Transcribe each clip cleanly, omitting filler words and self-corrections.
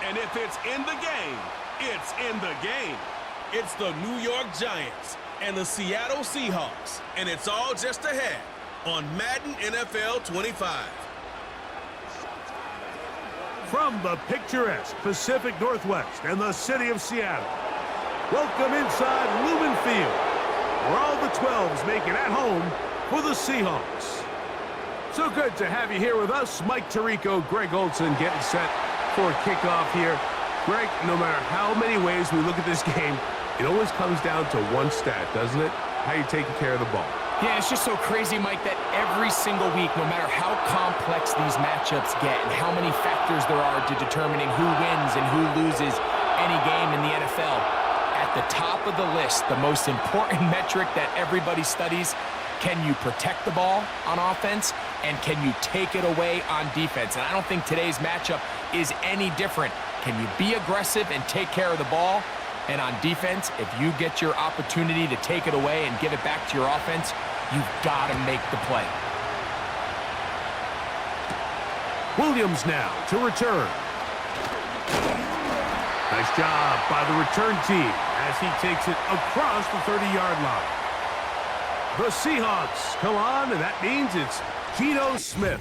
And if it's in the game, it's in the game. It's the New York Giants and the Seattle Seahawks, and it's all just ahead on Madden NFL 25. From the picturesque Pacific Northwest and the city of Seattle, welcome inside Lumen Field, where all the 12s make it at home for the Seahawks. So good to have you here with us. Mike Tirico, Greg Olson getting set for a kickoff here. Greg, no matter how many ways we look at this game, it always comes down to one stat, doesn't it? How you taking care of the ball. Yeah, it's just so crazy, Mike, that every single week, no matter how complex these matchups get and how many factors there are to determining who wins and who loses any game in the NFL, at the top of the list, the most important metric that everybody studies, can you protect the ball on offense and can you take it away on defense? And I don't think today's matchup is any different. Can you be aggressive and take care of the ball? And on defense, if you get your opportunity to take it away and give it back to your offense, you've got to make the play. Williams now to return. Nice job by the return team as he takes it across the 30-yard line. The Seahawks come on, and that means it's Geno Smith.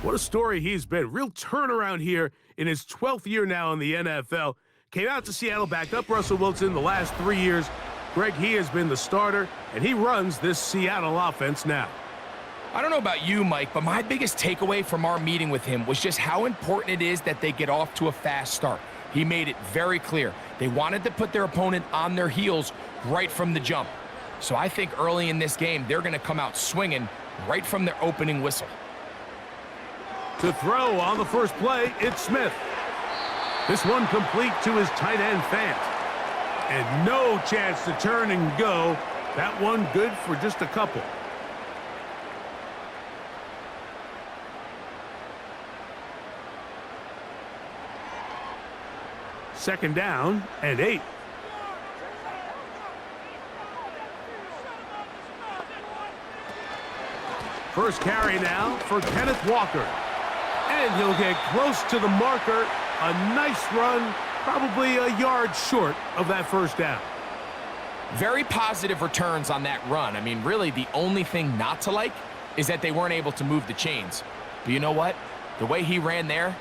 What a story he's been. Real turnaround here in his 12th year now in the NFL. Came out to Seattle, backed up Russell Wilson the last 3 years. Greg, he has been the starter, and he runs this Seattle offense now. I don't know about you, Mike, but my biggest takeaway from our meeting with him was just how important it is that they get off to a fast start. He made it very clear. They wanted to put their opponent on their heels right from the jump. So I think early in this game, they're going to come out swinging right from their opening whistle. To throw on the first play, it's Smith. This one complete to his tight end, Fant. And no chance to turn and go. That one good for just a couple. Second down and 8. First carry now for Kenneth Walker. And he'll get close to the marker. A nice run, probably a yard short of that first down. Very positive returns on that run. I mean, really, the only thing not to like is that they weren't able to move the chains. But you know what? The way he ran there,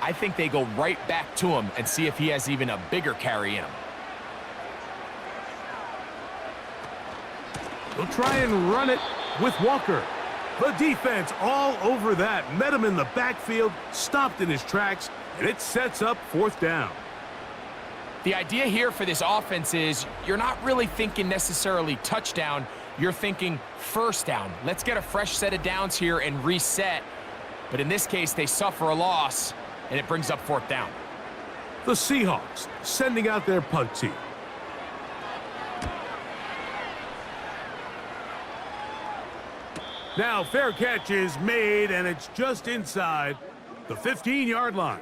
I think they go right back to him and see if he has even a bigger carry in him. They'll try and run it with Walker. The defense all over that. Met him in the backfield, stopped in his tracks, and it sets up fourth down. The idea here for this offense is you're not really thinking necessarily touchdown. You're thinking first down. Let's get a fresh set of downs here and reset. But in this case, they suffer a loss, and it brings up fourth down. The Seahawks sending out their punt team. Now, fair catch is made, and it's just inside the 15-yard line.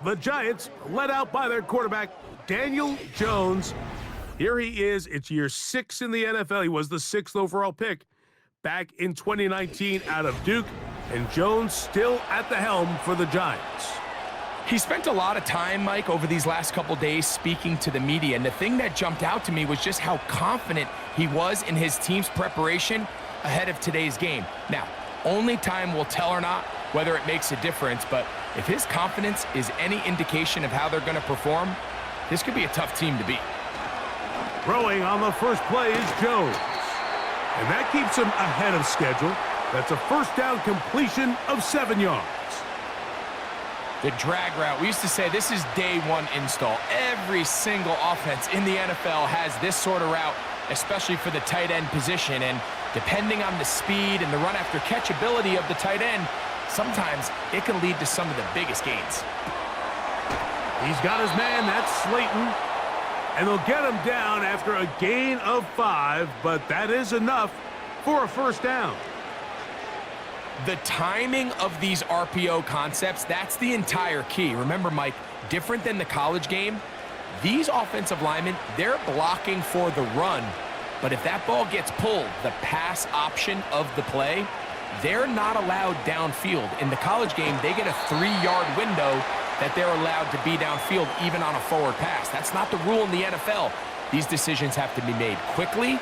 The Giants led out by their quarterback, Daniel Jones. Here he is. It's year 6 in the NFL. He was the 6th overall pick back in 2019 out of Duke, and Jones still at the helm for the Giants. He spent a lot of time, Mike, over these last couple days speaking to the media, and the thing that jumped out to me was just how confident he was in his team's preparation ahead of today's game. Now, only time will tell or not whether it makes a difference, but if his confidence is any indication of how they're going to perform, this could be a tough team to beat. Throwing on the first play is Jones, and that keeps him ahead of schedule. That's a first down completion of 7 yards. The drag route, we used to say this is day one install. Every single offense in the NFL has this sort of route, especially for the tight end position, and depending on the speed and the run after catch ability of the tight end, sometimes it can lead to some of the biggest gains. He's got his man, that's Slayton, and they'll get him down after a gain of 5, but that is enough for a first down. The timing of these RPO concepts, that's the entire key. Remember, Mike, different than the college game, these offensive linemen, they're blocking for the run, but if that ball gets pulled, the pass option of the play, they're not allowed downfield. In the college game, they get a 3-yard window that they're allowed to be downfield even on a forward pass. That's not the rule in the NFL. These decisions have to be made quickly.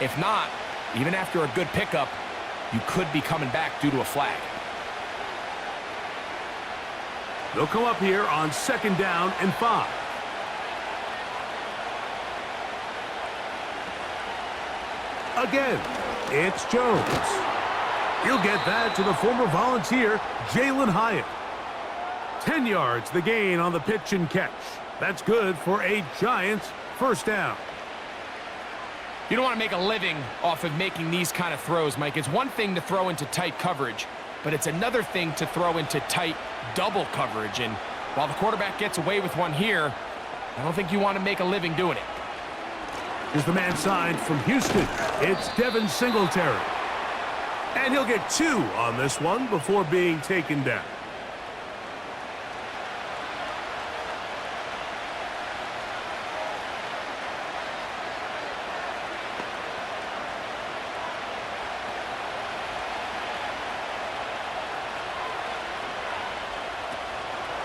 If not, even after a good pickup, you could be coming back due to a flag. They'll come up here on 2nd down and 5. Again, it's Jones. He'll get that to the former Volunteer, Jalen Hyatt. 10 yards the gain on the pitch and catch. That's good for a Giants first down. You don't want to make a living off of making these kind of throws, Mike. It's one thing to throw into tight coverage, but it's another thing to throw into tight double coverage. And while the quarterback gets away with one here, I don't think you want to make a living doing it. Here's the man signed from Houston. It's Devin Singletary. And he'll get 2 on this one before being taken down.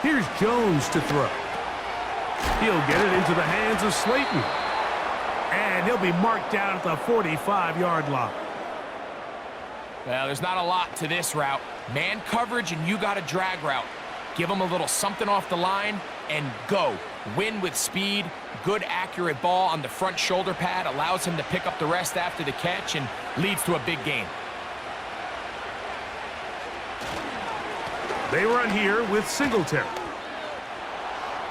Here's Jones to throw. He'll get it into the hands of Slayton. And he'll be marked down at the 45-yard line. Well, there's not a lot to this route. Man coverage and you got a drag route. Give them a little something off the line and go. Win with speed. Good, accurate ball on the front shoulder pad. Allows him to pick up the rest after the catch and leads to a big gain. They run here with Singletary.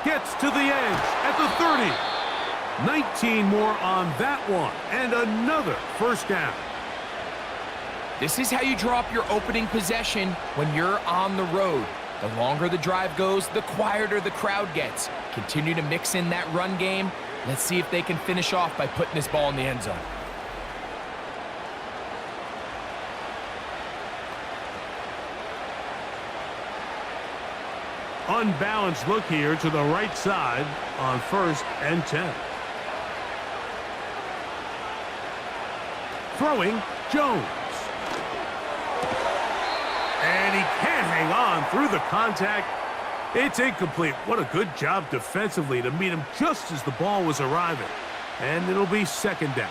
Gets to the edge at the 30. 19 more on that one, and another first down. This is how you draw up your opening possession when you're on the road. The longer the drive goes, the quieter the crowd gets. Continue to mix in that run game. Let's see if they can finish off by putting this ball in the end zone. Unbalanced look here to the right side on 1st and 10. Throwing, Jones. And he can't hang on through the contact. It's incomplete. What a good job defensively to meet him just as the ball was arriving. And it'll be 2nd down.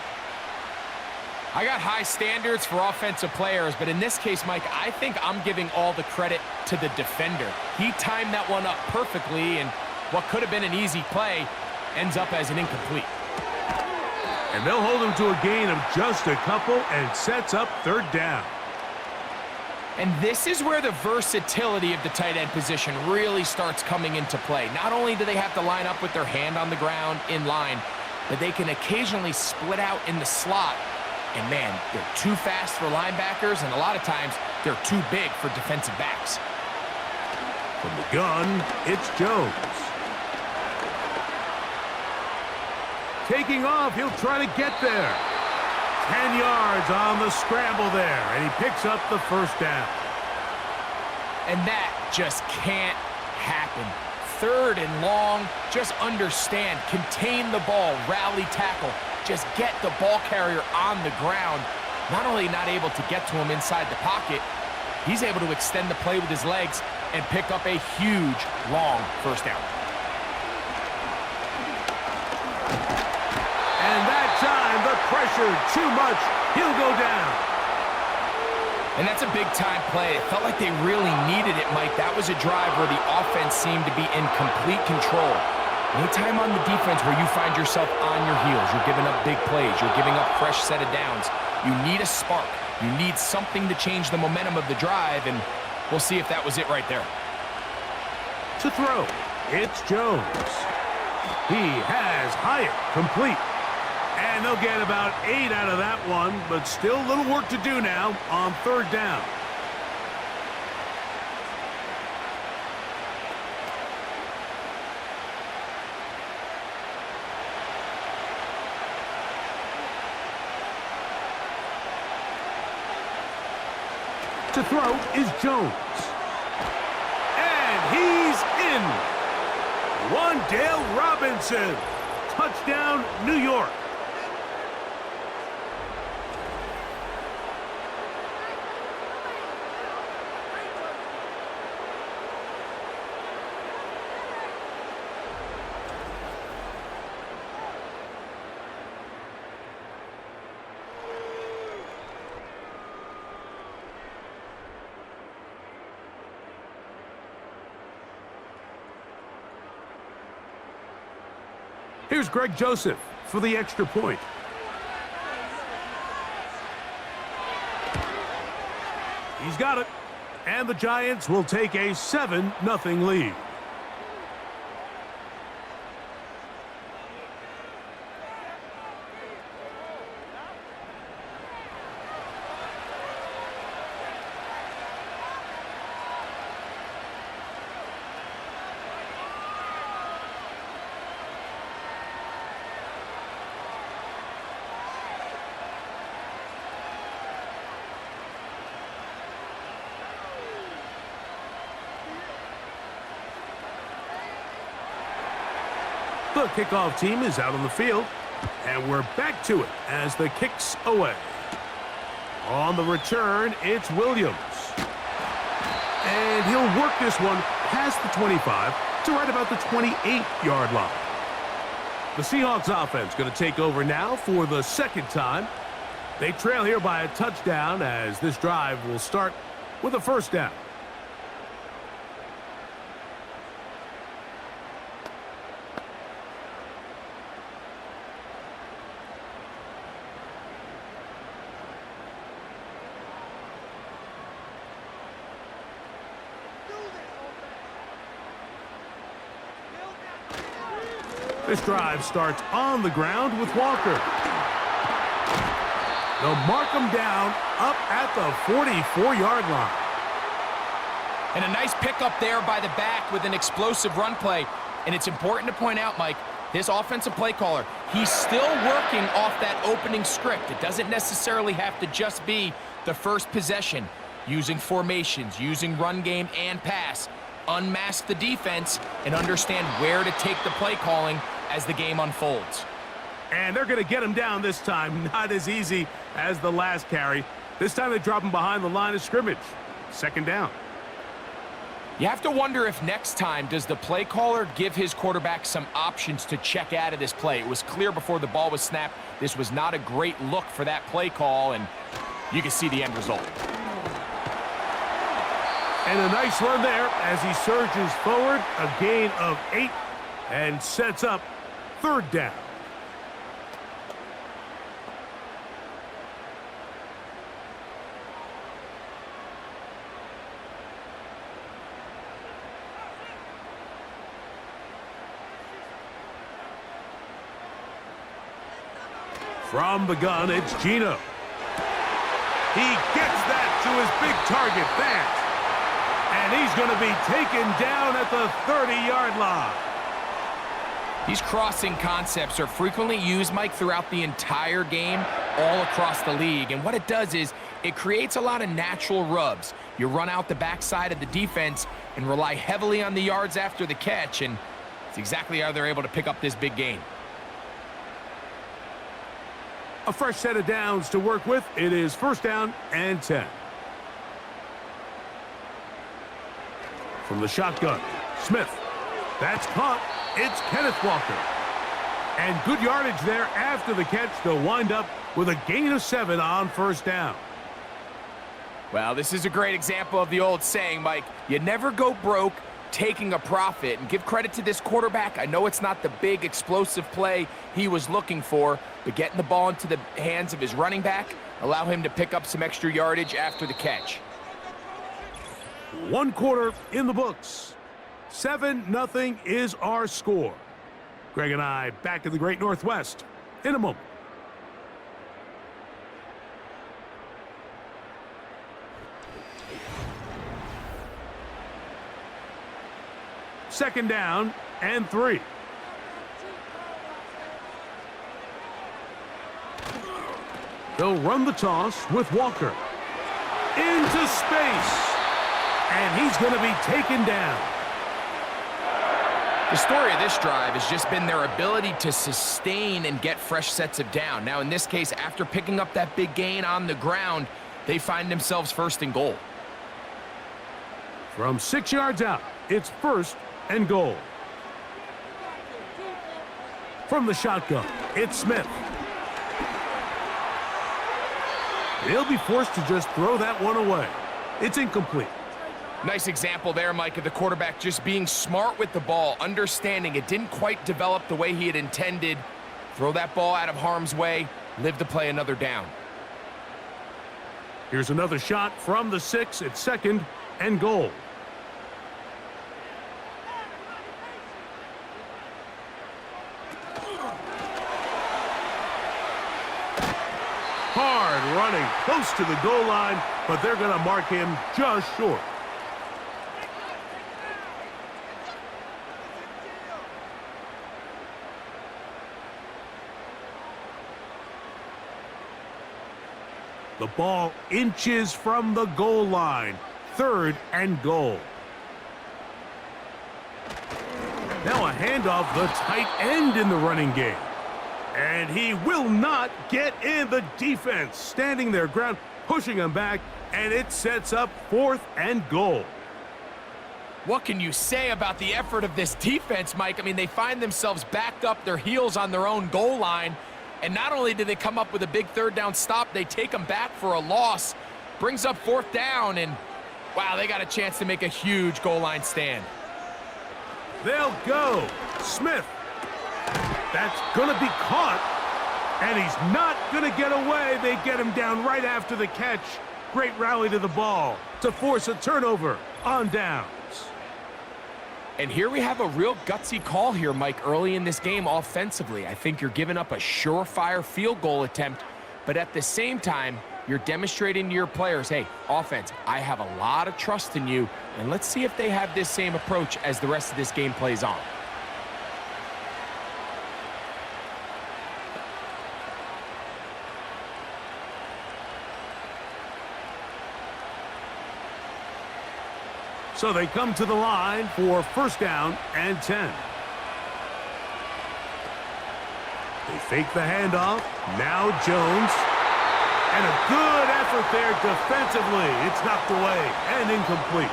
I got high standards for offensive players, but in this case, Mike, I think I'm giving all the credit to the defender. He timed that one up perfectly, and what could have been an easy play ends up as an incomplete. And they'll hold him to a gain of just a couple and sets up 3rd down. And this is where the versatility of the tight end position really starts coming into play. Not only do they have to line up with their hand on the ground in line, but they can occasionally split out in the slot. And man, they're too fast for linebackers, and a lot of times they're too big for defensive backs. From the gun, it's Jones. Taking off, he'll try to get there. 10 yards on the scramble there, and he picks up the first down. And that just can't happen. 3rd and long, just understand, contain the ball, rally tackle. Just get the ball carrier on the ground. Not only not able to get to him inside the pocket, he's able to extend the play with his legs and pick up a huge, long first down. And that time, the pressure, too much. He'll go down. And that's a big-time play. It felt like they really needed it, Mike. That was a drive where the offense seemed to be in complete control. Anytime on the defense where you find yourself on your heels, you're giving up big plays, you're giving up fresh set of downs, you need a spark. You need something to change the momentum of the drive, and we'll see if that was it right there. To throw, it's Jones. He has Hyatt complete. And they'll get about 8 out of that one, but still a little work to do now on 3rd down. To throw is Jones. And he's in. Wan'Dale Robinson. Touchdown, New York. Here's Greg Joseph for the extra point. He's got it. And the Giants will take a 7-0 lead. The kickoff team is out on the field, and we're back to it as the kick's away. On the return, it's Williams. And he'll work this one past the 25 to right about the 28-yard line. The Seahawks offense going to take over now for the second time. They trail here by a touchdown as this drive will start with a first down. This drive starts on the ground with Walker. They'll mark him down up at the 44-yard line. And a nice pickup there by the back with an explosive run play. And it's important to point out, Mike, this offensive play caller, he's still working off that opening script. It doesn't necessarily have to just be the first possession. Using formations, using run game and pass. Unmask the defense and understand where to take the play calling as the game unfolds. And they're going to get him down this time. Not as easy as the last carry. This time they drop him behind the line of scrimmage. Second down. You have to wonder if next time does the play caller give his quarterback some options to check out of this play. It was clear before the ball was snapped. This was not a great look for that play call, and you can see the end result. And a nice run there as he surges forward, a gain of 8, and sets up third down. From the gun, it's Gino. He gets that to his big target, Fant. And he's going to be taken down at the 30-yard line. These crossing concepts are frequently used, Mike, throughout the entire game, all across the league. And what it does is it creates a lot of natural rubs. You run out the backside of the defense and rely heavily on the yards after the catch, and it's exactly how they're able to pick up this big gain. A fresh set of downs to work with. It is first down and 10. From the shotgun, Smith. That's caught. It's Kenneth Walker. And good yardage there after the catch. They'll wind up with a gain of 7 on first down. Well, this is a great example of the old saying, Mike. You never go broke taking a profit. And give credit to this quarterback. I know it's not the big explosive play he was looking for, but getting the ball into the hands of his running back allow him to pick up some extra yardage after the catch. One quarter in the books. 7-0 is our score. Greg and I back in the Great Northwest in a moment. Second down and 3. They'll run the toss with Walker. Into space. And he's going to be taken down. The story of this drive has just been their ability to sustain and get fresh sets of down. Now, in this case, after picking up that big gain on the ground, they find themselves first and goal. From 6 yards out, it's first and goal. From the shotgun, it's Smith. They'll be forced to just throw that one away. It's incomplete. Nice example there, Mike, of the quarterback just being smart with the ball, understanding it didn't quite develop the way he had intended. Throw that ball out of harm's way, live to play another down. Here's another shot from the 6 at 2nd and goal. Hard running close to the goal line, but they're going to mark him just short. The ball inches from the goal line. 3rd and goal. Now a handoff, the tight end in the running game. And he will not get in. The defense standing their ground, pushing him back, and it sets up 4th and goal. What can you say about the effort of this defense, Mike? I mean, they find themselves backed up their heels on their own goal line. And not only do they come up with a big 3rd down stop, they take them back for a loss. Brings up 4th down, and wow, they got a chance to make a huge goal line stand. They'll go. Smith. That's going to be caught. And he's not going to get away. They get him down right after the catch. Great rally to the ball to force a turnover on downs. And here we have a real gutsy call here, Mike, early in this game offensively. I think you're giving up a surefire field goal attempt, but at the same time, you're demonstrating to your players, hey, offense, I have a lot of trust in you, and let's see if they have this same approach as the rest of this game plays on. So they come to the line for 1st down and 10. They fake the handoff. Now Jones. And a good effort there defensively. It's knocked away and incomplete.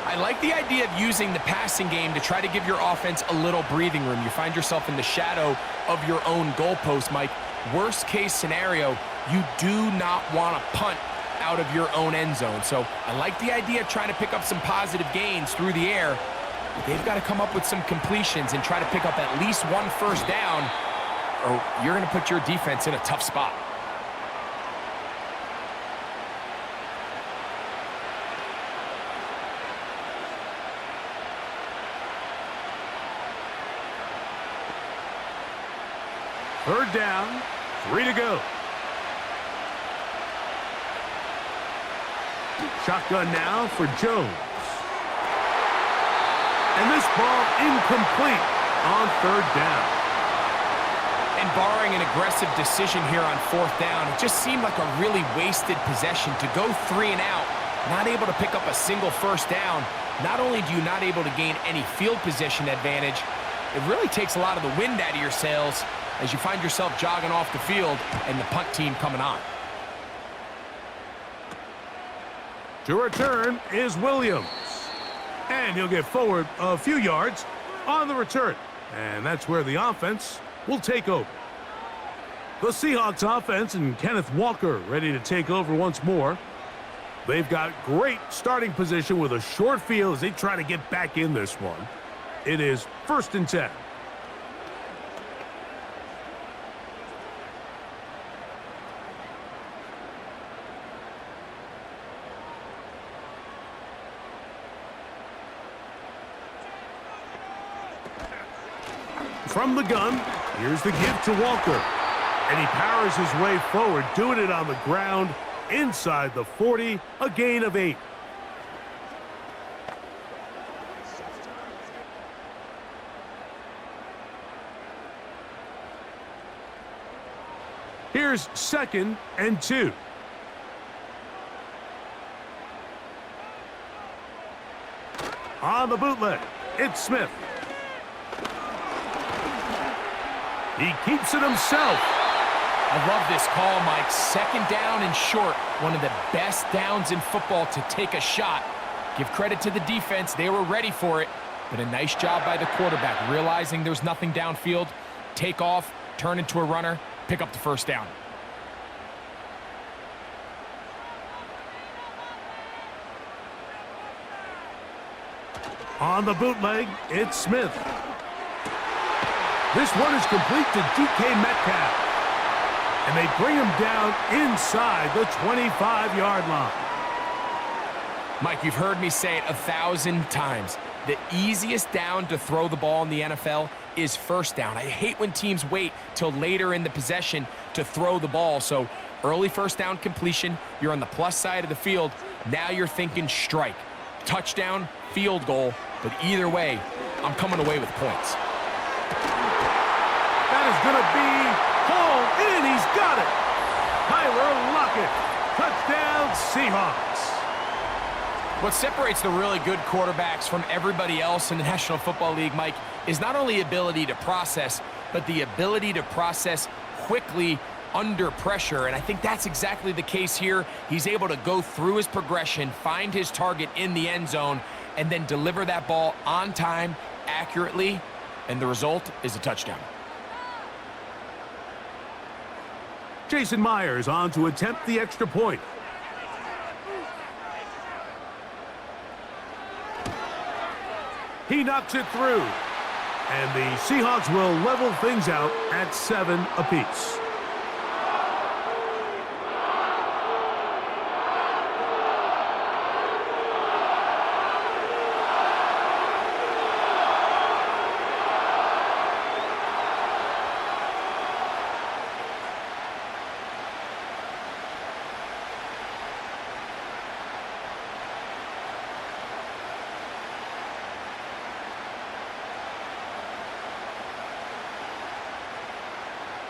I like the idea of using the passing game to try to give your offense a little breathing room. You find yourself in the shadow of your own goalpost, Mike. Worst case scenario, you do not want to punt out of your own end zone. So I like the idea of trying to pick up some positive gains through the air, but they've got to come up with some completions and try to pick up at least 1 1st down, or you're going to put your defense in a tough spot. Third down, 3 to go. Shotgun now for Jones. And this ball incomplete on 3rd down. And barring an aggressive decision here on 4th down, it just seemed like a really wasted possession to go 3 and out, not able to pick up a single 1st down. Not only do you not able to gain any field position advantage, it really takes a lot of the wind out of your sails as you find yourself jogging off the field and the punt team coming on. To return is Williams. And he'll get forward a few yards on the return. And that's where the offense will take over. The Seahawks offense and Kenneth Walker ready to take over once more. They've got great starting position with a short field as they try to get back in this one. It is 1st and 10. From the gun, here's the give to Walker. And he powers his way forward, doing it on the ground, inside the 40, a gain of 8. Here's 2nd and 2. On the bootleg, it's Smith. He keeps it himself. I love this call, Mike. 2nd down and short. One of the best downs in football to take a shot. Give credit to the defense. They were ready for it. But a nice job by the quarterback, realizing there's nothing downfield. Take off, turn into a runner, pick up the 1st down. On the bootleg, it's Smith. This one is complete to DK Metcalf. And they bring him down inside the 25-yard line. Mike, you've heard me say it 1,000 times. The easiest down to throw the ball in the NFL is first down. I hate when teams wait till later in the possession to throw the ball. So early first down completion, you're on the plus side of the field. Now you're thinking strike, touchdown, field goal. But either way, I'm coming away with points. That is going to be hauled in. He's got it. Tyler Lockett. Touchdown, Seahawks. What separates the really good quarterbacks from everybody else in the National Football League, Mike, is not only ability to process, but the ability to process quickly under pressure. And I think that's exactly the case here. He's able to go through his progression, find his target in the end zone, and then deliver that ball on time, accurately, and the result is a touchdown. Jason Myers on to attempt the extra point. He knocks it through. And the Seahawks will level things out at 7 apiece.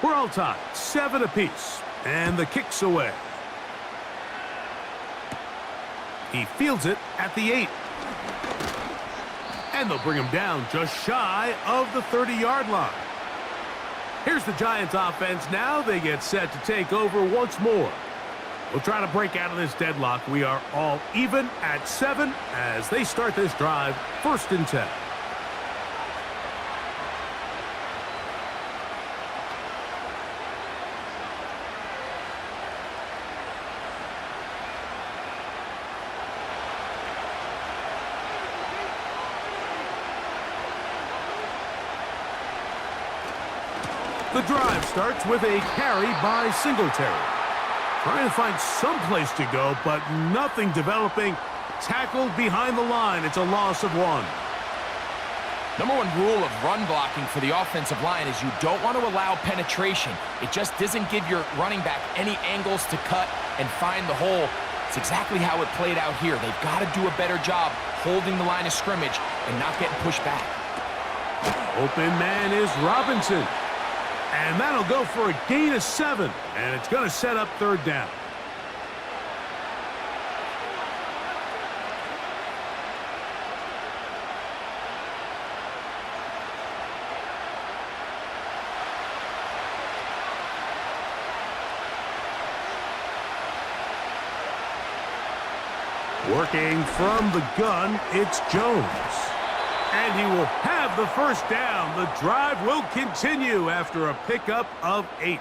We're all tied, 7 apiece, and the kick's away. He fields it at the 8. And they'll bring him down just shy of the 30-yard line. Here's the Giants offense now. They get set to take over once more. We'll try to break out of this deadlock. We are all even at 7 as they start this drive, 1st and 10. The drive starts with a carry by Singletary. Trying to find some place to go, but nothing developing. Tackled behind the line. It's a loss of 1. Number 1 rule of run blocking for the offensive line is you don't want to allow penetration. It just doesn't give your running back any angles to cut and find the hole. It's exactly how it played out here. They've got to do a better job holding the line of scrimmage and not getting pushed back. Open man is Robinson. And that'll go for a gain of 7. And it's going to set up 3rd down. Working from the gun, it's Jones. And he will have the 1st down. The drive will continue after a pickup of 8.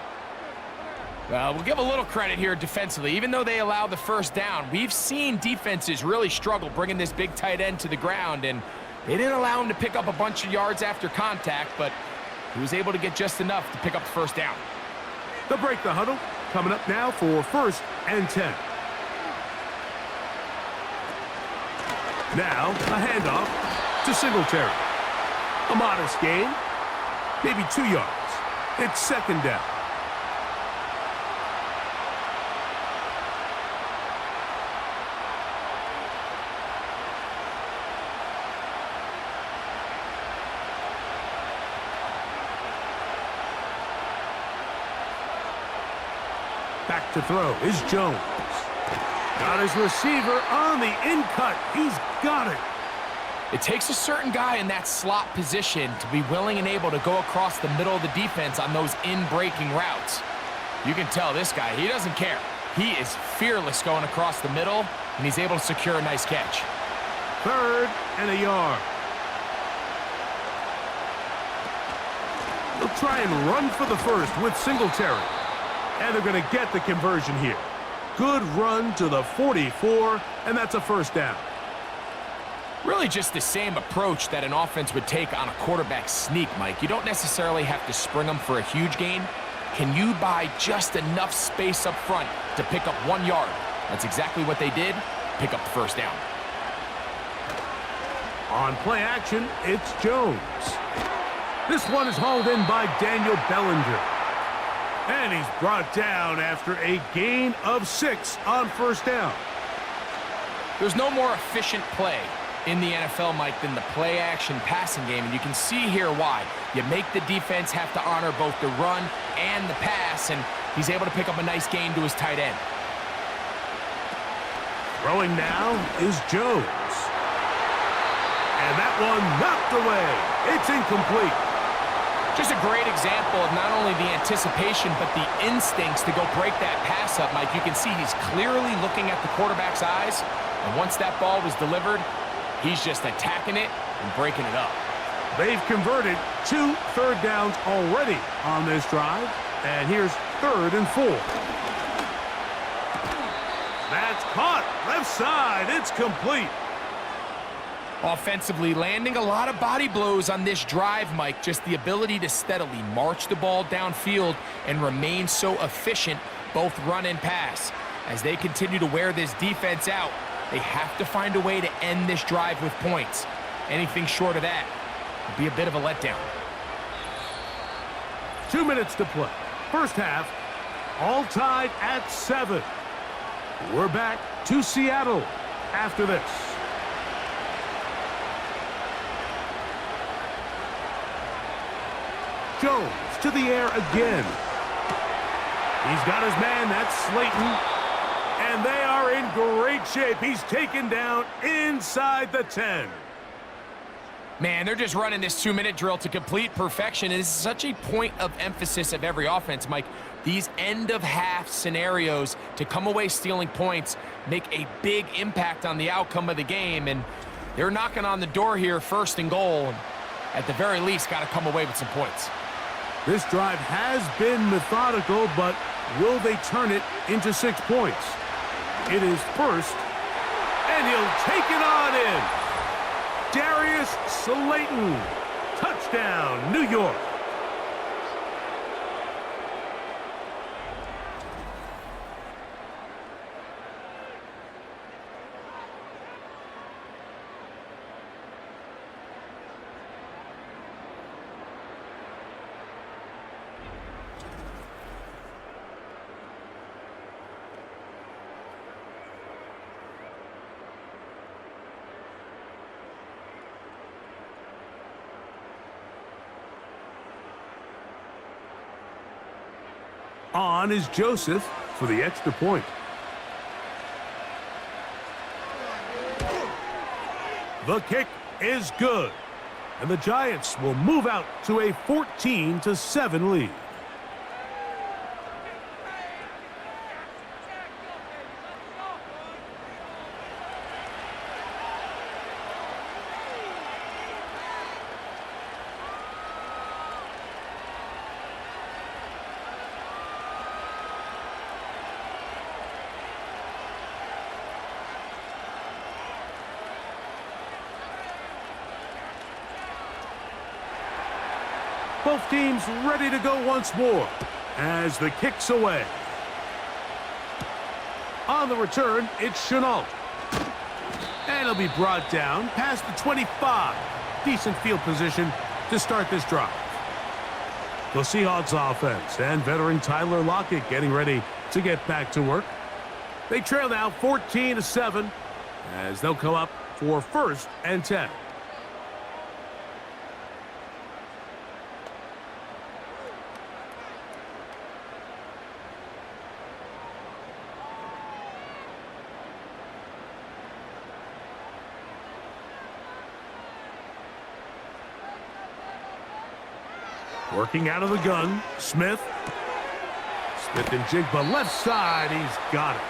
Well, we'll give a little credit here defensively. Even though they allow the 1st down, we've seen defenses really struggle bringing this big tight end to the ground, and they didn't allow him to pick up a bunch of yards after contact, but he was able to get just enough to pick up the 1st down. They'll break the huddle. Coming up now for 1st and 10. Now, a handoff to Singletary. A modest gain, maybe 2 yards. It's 2nd down. Back to throw is Jones. Got his receiver on the in-cut. He's got it. It takes a certain guy in that slot position to be willing and able to go across the middle of the defense on those in-breaking routes. You can tell this guy, he doesn't care. He is fearless going across the middle, and he's able to secure a nice catch. 3rd and a yard. They'll try and run for the 1st with Singletary. And they're going to get the conversion here. Good run to the 44, and that's a 1st down. Really just the same approach that an offense would take on a quarterback sneak, Mike. You don't necessarily have to spring them for a huge gain. Can you buy just enough space up front to pick up 1 yard? That's exactly what they did. Pick up the first down. On play action, it's Jones. This one is hauled in by Daniel Bellinger. And he's brought down after a gain of 6 on first down. There's no more efficient play in the NFL, Mike, than the play-action passing game, and you can see here why. You make the defense have to honor both the run and the pass, and he's able to pick up a nice gain to his tight end. Throwing now is Jones. And that one knocked away. It's incomplete. Just a great example of not only the anticipation, but the instincts to go break that pass up, Mike. You can see he's clearly looking at the quarterback's eyes, and once that ball was delivered, he's just attacking it and breaking it up. They've converted 2 third downs already on this drive, and here's 3rd and 4. That's caught. Left side. It's complete. Offensively, landing a lot of body blows on this drive, Mike. Just the ability to steadily march the ball downfield and remain so efficient, both run and pass. As they continue to wear this defense out, they have to find a way to end this drive with points. Anything short of that would be a bit of a letdown. 2 minutes to play. First half, all tied at 7. We're back to Seattle after this. Jones to the air again. He's got his man, that's Slayton. And they are in great shape. He's taken down inside the 10. Man, they're just running this 2-minute drill to complete perfection. It is such a point of emphasis of every offense, Mike. These end-of-half scenarios to come away stealing points make a big impact on the outcome of the game. And they're knocking on the door here, 1st and goal. And at the very least, got to come away with some points. This drive has been methodical, but will they turn it into 6 points? It is 1st, and he'll take it on in. Darius Slayton. Touchdown, New York. On is Joseph for the extra point. The kick is good, and the Giants will move out to a 14-7 lead. Both teams ready to go once more as the kick's away. On the return, it's Chenault. And he'll be brought down past the 25. Decent field position to start this drive. The Seahawks offense and veteran Tyler Lockett getting ready to get back to work. They trail now 14-7 as they'll come up for 1st and 10. Working out of the gun, Smith. Smith and Jigba left side, he's got it.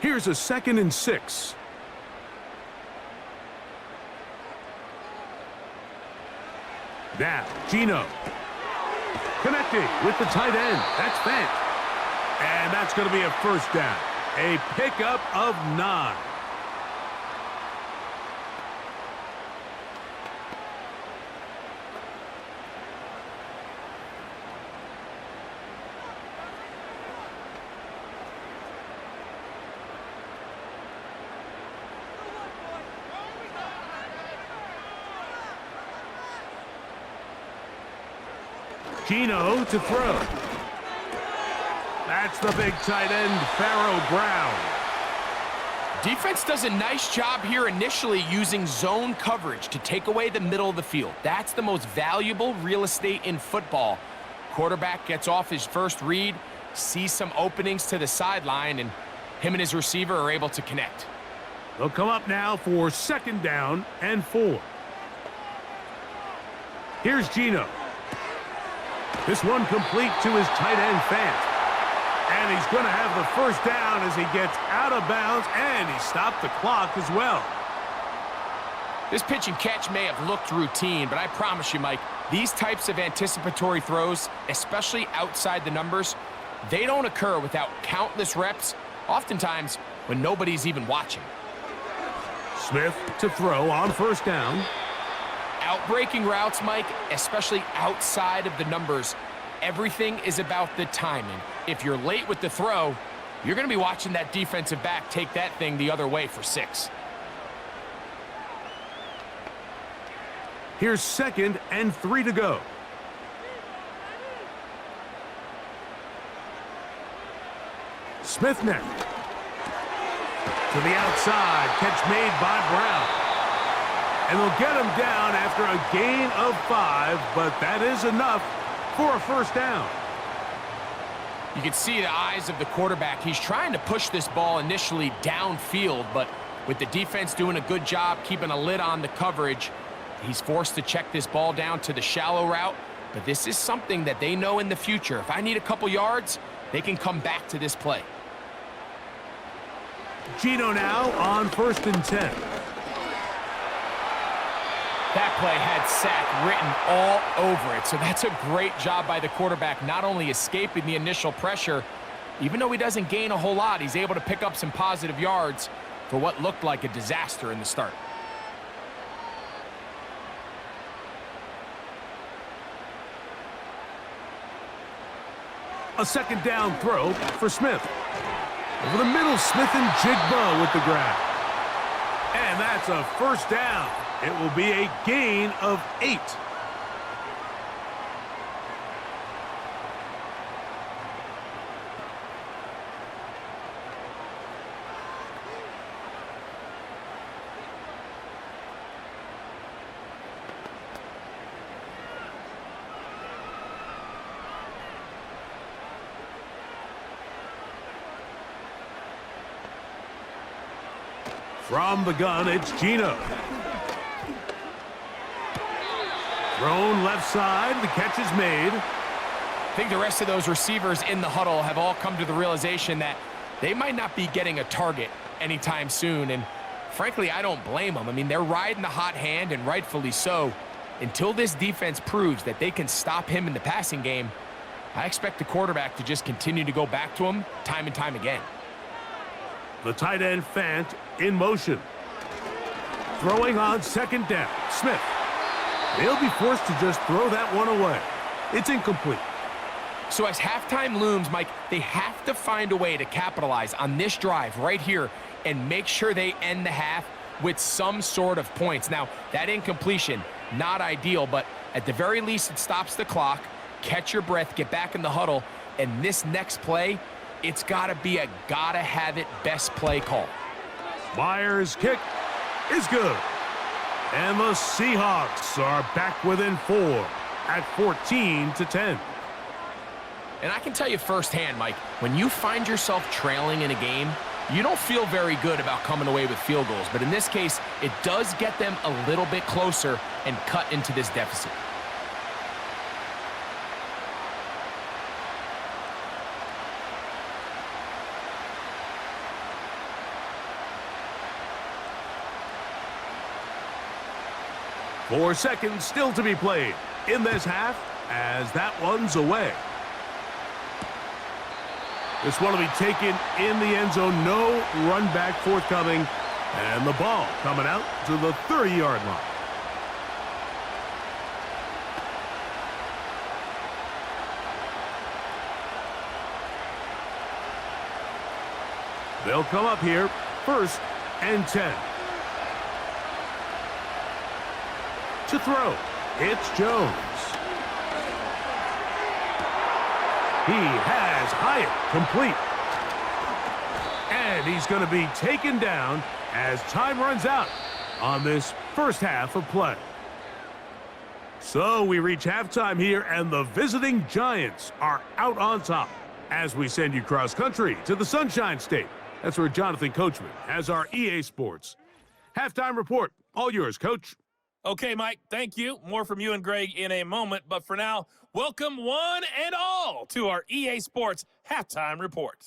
Here's a 2nd and 6. Now, Gino. Connecting with the tight end. That's Fant. And that's going to be a first down. A pickup of 9. Gino to throw. That's the big tight end, Pharaoh Brown. Defense does a nice job here initially using zone coverage to take away the middle of the field. That's the most valuable real estate in football. Quarterback gets off his first read, sees some openings to the sideline, and him and his receiver are able to connect. They'll come up now for 2nd down and 4. Here's Gino. This one complete to his tight end, Fant. And he's going to have the first down as he gets out of bounds, and he stopped the clock as well. This pitch and catch may have looked routine, but I promise you, Mike, these types of anticipatory throws, especially outside the numbers, they don't occur without countless reps, oftentimes when nobody's even watching. Smith to throw on 1st down. Outbreaking routes, Mike, especially outside of the numbers, everything is about the timing. If you're late with the throw, you're going to be watching that defensive back take that thing the other way for 6. Here's 2nd and 3 to go. Smith next. To the outside, catch made by Brown. And they'll get him down after a gain of 5, but that is enough for a first down. You can see the eyes of the quarterback. He's trying to push this ball initially downfield, but with the defense doing a good job keeping a lid on the coverage, he's forced to check this ball down to the shallow route. But this is something that they know in the future. If I need a couple yards, they can come back to this play. Gino now on 1st and 10. That play had sack written all over it, so that's a great job by the quarterback, not only escaping the initial pressure, even though he doesn't gain a whole lot, he's able to pick up some positive yards for what looked like a disaster in the start. A 2nd down throw for Smith. Over the middle, Smith and Jigba with the grab. And that's a first down. It will be a gain of 8. From the gun, it's Gino. Thrown left side, the catch is made. I think the rest of those receivers in the huddle have all come to the realization that they might not be getting a target anytime soon, and frankly, I don't blame them. I mean, they're riding the hot hand, and rightfully so. Until this defense proves that they can stop him in the passing game, I expect the quarterback to just continue to go back to him time and time again. The tight end, Fant, in motion. Throwing on 2nd down, Smith. They'll be forced to just throw that one away. It's incomplete. So as halftime looms, Mike, they have to find a way to capitalize on this drive right here and make sure they end the half with some sort of points. Now, that incompletion, not ideal, but at the very least, it stops the clock. Catch your breath, get back in the huddle, and this next play, it's got to be a gotta-have-it best play call. Myers' kick is good. And the Seahawks are back within 4 at 14-10. And I can tell you firsthand, Mike, when you find yourself trailing in a game, you don't feel very good about coming away with field goals. But in this case, it does get them a little bit closer and cut into this deficit. Four seconds still to be played. in this half as that one's away. This one will be taken in the end zone. No run back forthcoming. And the ball coming out to the 30-yard line. They'll come up here, 1st and 10. To throw, it's Jones. He has Hyatt complete. And he's going to be taken down as time runs out on this first half of play. So we reach halftime here, and the visiting Giants are out on top as we send you cross-country to the Sunshine State. That's where Jonathan Coachman has our EA Sports halftime report. All yours, Coach. Okay, Mike, thank you. More from you and Greg in a moment. But for now, welcome one and all to our EA Sports halftime report.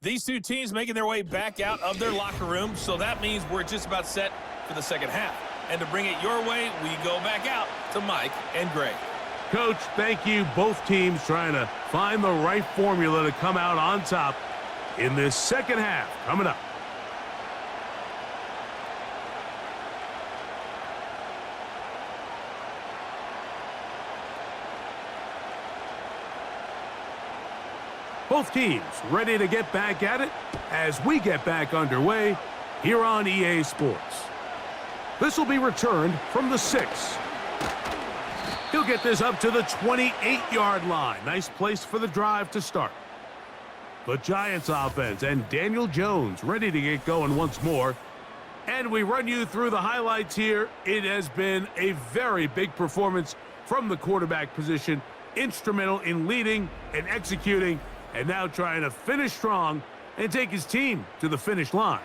These two teams making their way back out of their locker room, so that means we're just about set for the second half. And to bring it your way, we go back out to Mike and Greg. Coach, thank you. Both teams trying to find the right formula to come out on top in this second half coming up. Both teams ready to get back at it as we get back underway here on EA Sports. This will be returned from the 6. He'll get this up to the 28-yard line. Nice place for the drive to start. The Giants offense and Daniel Jones ready to get going once more. And we run you through the highlights here. It has been a very big performance from the quarterback position. Instrumental in leading and executing, and now trying to finish strong and take his team to the finish line.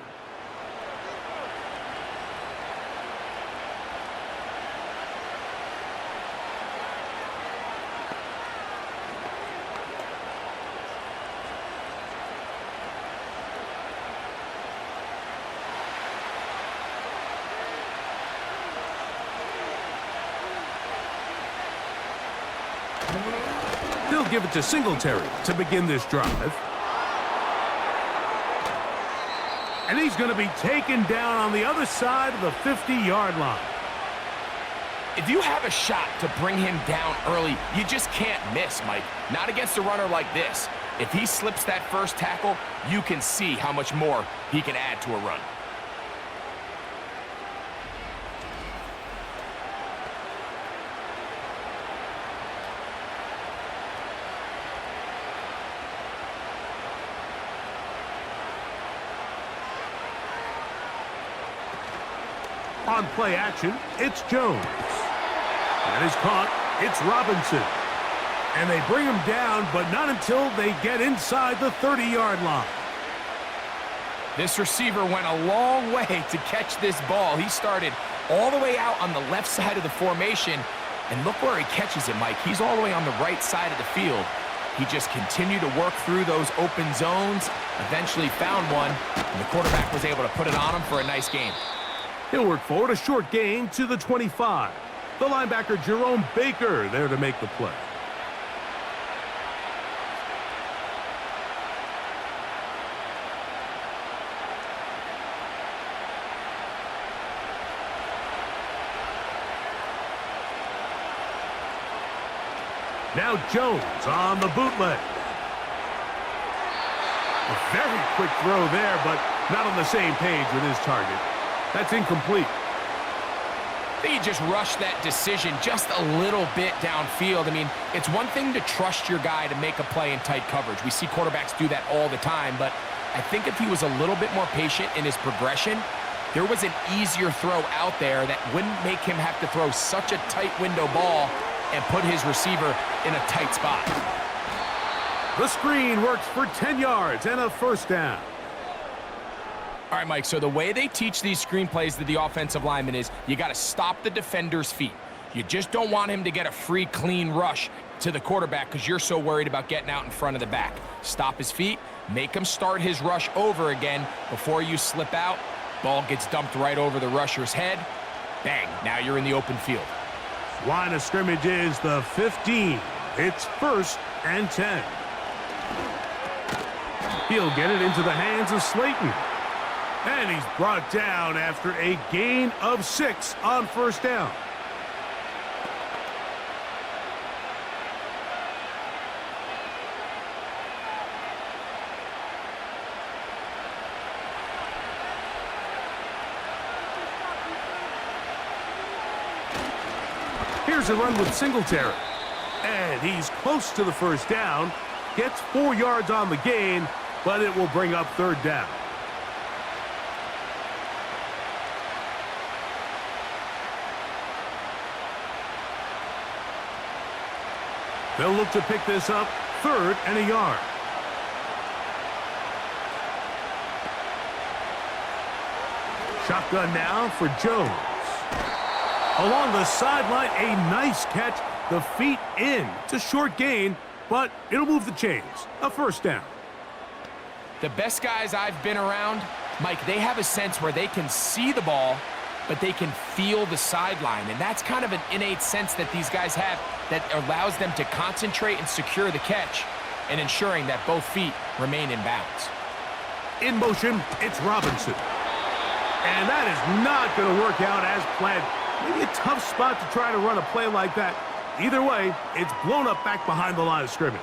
They'll give it to Singletary to begin this drive. And he's going to be taken down on the other side of the 50-yard line. If you have a shot to bring him down early, you just can't miss, Mike. Not against a runner like this. If he slips that first tackle, you can see how much more he can add to a run. On play action, it's Jones. That is caught. It's Robinson. And they bring him down, but not until they get inside the 30-yard line. This receiver went a long way to catch this ball. He started all the way out on the left side of the formation. And look where he catches it, Mike. He's all the way on the right side of the field. He just continued to work through those open zones, eventually found one, and the quarterback was able to put it on him for a nice game. He'll work forward, a short gain to the 25. The linebacker, Jerome Baker, there to make the play. Now Jones on the bootleg. A very quick throw there, but not on the same page with his target. That's incomplete. I think he just rushed that decision just a little bit downfield. I mean, it's one thing to trust your guy to make a play in tight coverage. We see quarterbacks do that all the time, but I think if he was a little bit more patient in his progression, there was an easier throw out there that wouldn't make him have to throw such a tight window ball and put his receiver in a tight spot. The screen works for 10 yards and a first down. All right, Mike, so the way they teach these screenplays to the offensive lineman is you got to stop the defender's feet. You just don't want him to get a free, clean rush to the quarterback because you're so worried about getting out in front of the back. Stop his feet, make him start his rush over again before you slip out. Ball gets dumped right over the rusher's head. Bang, now you're in the open field. Line of scrimmage is the 15. It's 1st and 10. He'll get it into the hands of Slayton. And he's brought down after a gain of 6 on 1st down. Here's a run with Singletary. And he's close to the 1st down. Gets 4 yards on the gain, but it will bring up 3rd down. They'll look to pick this up 3rd and a yard. Shotgun now for Jones. Along the sideline, a nice catch. The feet in. It's a short gain, but it'll move the chains. A 1st down. The best guys I've been around, Mike, they have a sense where they can see the ball, but they can feel the sideline. And that's kind of an innate sense that these guys have that allows them to concentrate and secure the catch and ensuring that both feet remain in bounds. In motion, it's Robinson. And that is not going to work out as planned. Maybe a tough spot to try to run a play like that. Either way, it's blown up back behind the line of scrimmage.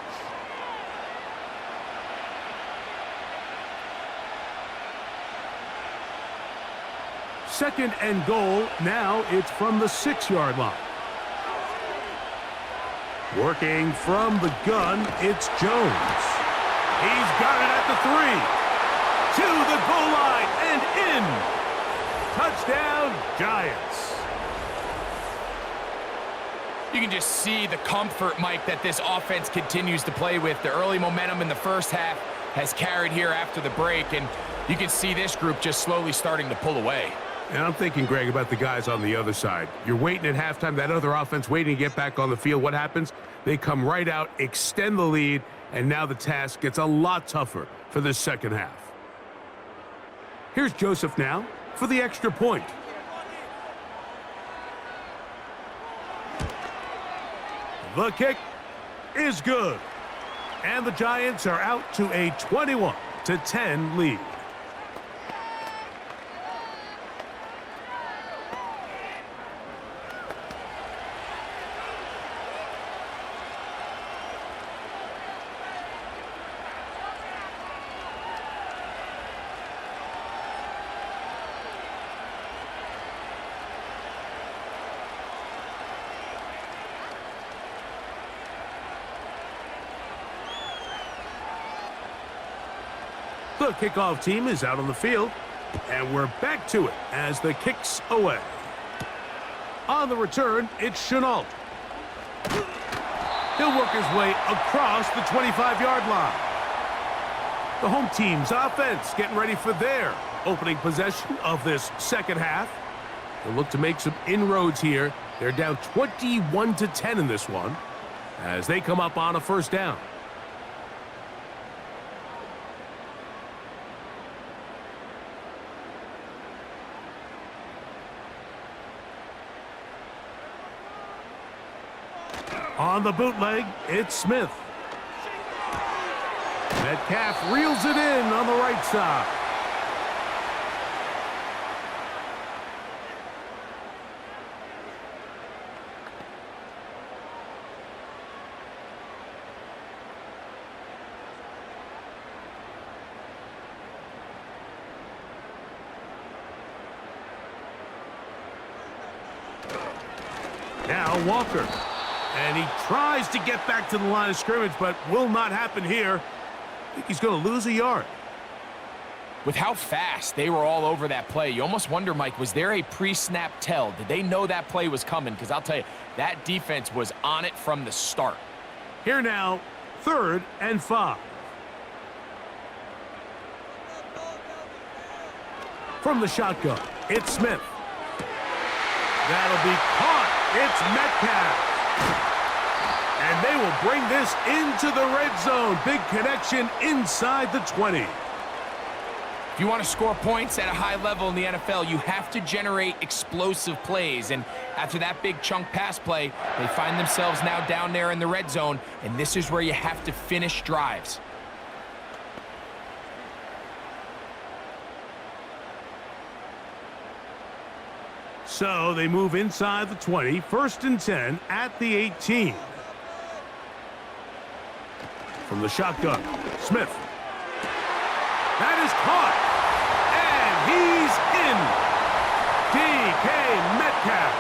Second and goal. Now it's from the 6-yard line. Working from the gun, it's Jones. He's got it at the 3. To the goal line and in. Touchdown, Giants. You can just see the comfort, Mike, that this offense continues to play with. The early momentum in the 1st half has carried here after the break, and you can see this group just slowly starting to pull away. And I'm thinking, Greg, about the guys on the other side. You're waiting at halftime, that other offense waiting to get back on the field. What happens? They come right out, extend the lead, and now the task gets a lot tougher for this 2nd half. Here's Joseph now for the extra point. The kick is good. And the Giants are out to a 21-10 lead. The kickoff team is out on the field, and we're back to it as the kick's away. On the return, it's Chenault. He'll work his way across the 25-yard line. The home team's offense getting ready for their opening possession of this 2nd half. They'll look to make some inroads here. They're down 21-10 in this one as they come up on a 1st down. On the bootleg, it's Smith. Metcalf reels it in on the right side. Now Walker. And he tries to get back to the line of scrimmage, but will not happen here. I think he's going to lose a yard. With how fast they were all over that play, you almost wonder, Mike, was there a pre-snap tell? Did they know that play was coming? Because I'll tell you, that defense was on it from the start. Here now, 3rd and 5. From the shotgun, it's Smith. That'll be caught. It's Metcalf. And they will bring this into the red zone. Big connection inside the 20. If you want to score points at a high level in the NFL, you have to generate explosive plays. And after that big chunk pass play, they find themselves now down there in the red zone, and this is where you have to finish drives. So they move inside the 20, 1st and 10 at the 18. From the shotgun, Smith. That is caught. And he's in. DK Metcalf.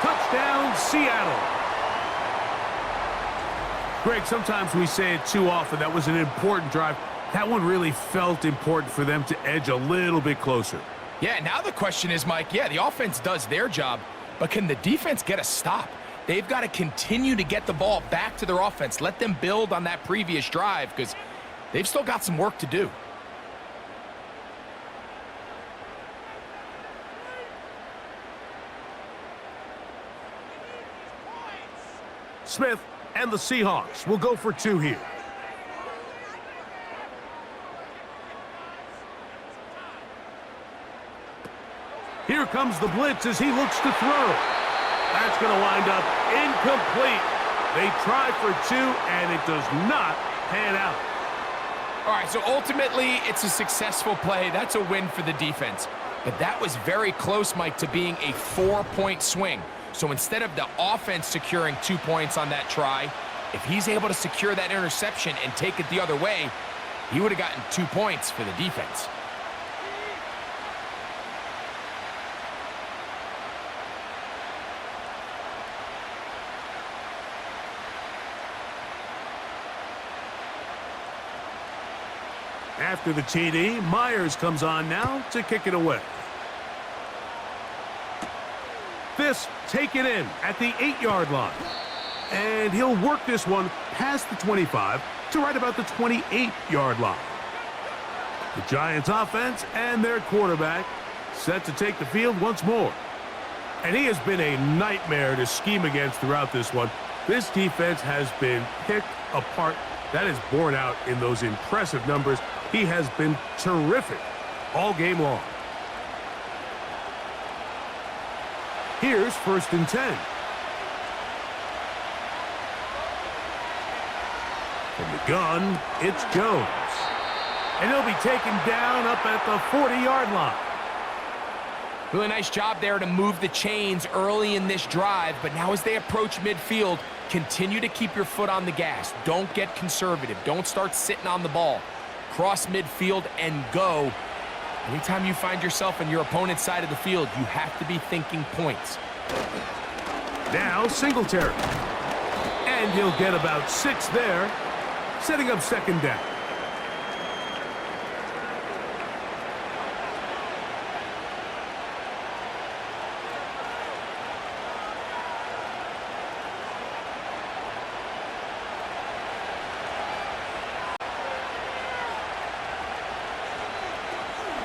Touchdown, Seattle. Greg, sometimes we say it too often. That was an important drive. That one really felt important for them to edge a little bit closer. Yeah, now the question is, Mike, yeah, the offense does their job, but can the defense get a stop? They've got to continue to get the ball back to their offense. Let them build on that previous drive because they've still got some work to do. Smith and the Seahawks will go for 2 here. Here comes the blitz as he looks to throw. That's going to wind up incomplete. They try for 2, and it does not pan out. All right, so ultimately, it's a successful play. That's a win for the defense. But that was very close, Mike, to being a 4-point swing. So instead of the offense securing 2 points on that try, if he's able to secure that interception and take it the other way, he would have gotten 2 points for the defense. After the TD, Myers comes on now to kick it away. This taken in at the 8-yard line. And he'll work this one past the 25 to right about the 28-yard line. The Giants offense and their quarterback set to take the field once more. And he has been a nightmare to scheme against throughout this one. This defense has been picked apart. That is borne out in those impressive numbers. He has been terrific all game long. Here's 1st and 10. From the gun, it's Jones. And he'll be taken down up at the 40-yard line. Really nice job there to move the chains early in this drive, but now as they approach midfield, continue to keep your foot on the gas. Don't get conservative. Don't start sitting on the ball. Cross midfield and go. Anytime you find yourself on your opponent's side of the field, you have to be thinking points. Now Singletary. And he'll get about 6 there, setting up 2nd down.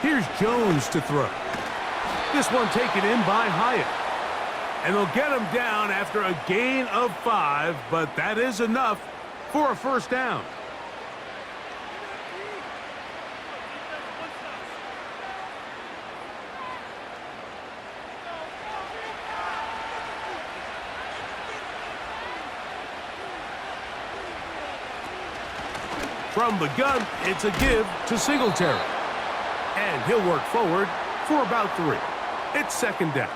Here's Jones to throw. This one taken in by Hyatt. And they'll get him down after a gain of 5, but that is enough for a 1st down. From the gun, it's a give to Singletary. And he'll work forward for about 3. It's 2nd down.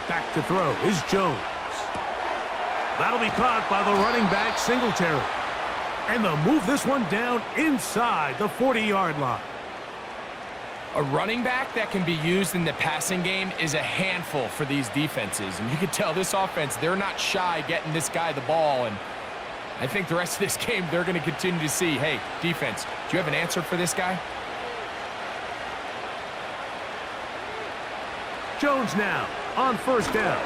Back to throw is Jones. That'll be caught by the running back, Singletary. And they'll move this one down inside the 40-yard line. A running back that can be used in the passing game is a handful for these defenses. And you can tell this offense, they're not shy getting this guy the ball. And I think the rest of this game, they're going to continue to see, hey, defense, do you have an answer for this guy? Jones now on 1st down.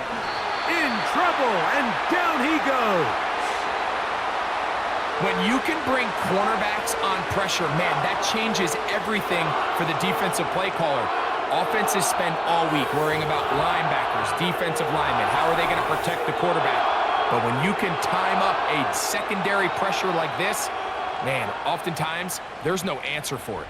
In trouble, and down he goes. When you can bring cornerbacks on pressure, man, that changes everything for the defensive play caller. Offenses spend all week worrying about linebackers, defensive linemen. How are they going to protect the quarterback? But when you can time up a secondary pressure like this, man, oftentimes there's no answer for it.